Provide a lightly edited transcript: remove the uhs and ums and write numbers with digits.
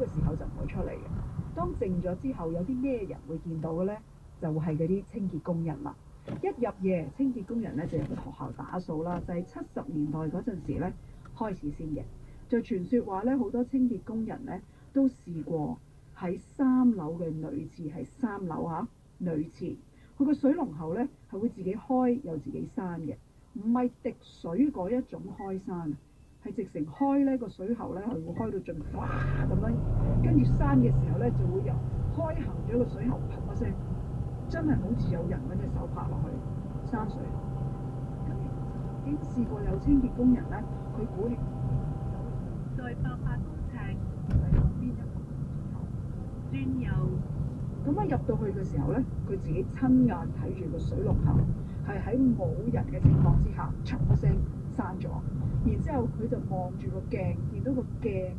嘅時候就唔會出嚟嘅。當靜咗之後，有啲咩人會見到嘅呢？就係嗰啲清潔工人啦。一入夜，清潔工人咧就入去學校打掃啦，就係70年代嗰陣時咧開始先嘅。就傳說話咧，好多清潔工人咧都試過喺3樓嘅女廁，係3樓嚇女廁，佢個水龍頭咧係會自己開又自己閂嘅，唔係滴水嗰一種開閂，係直情開咧個水喉咧係會開到盡嘩咁樣，跟住閂嘅時候咧就會由開行咗個水喉啪一聲。真係好似有人揾隻手拍落去閂水。咁曾經試過有清潔工人咧，佢鼓起再800公尺喺旁邊一個水喉轉右。咁入到去嘅時候咧，佢自己親眼睇住個水龍頭係喺冇人嘅情況之下，嚓一聲閂咗。然之後佢就望住個鏡，見到個鏡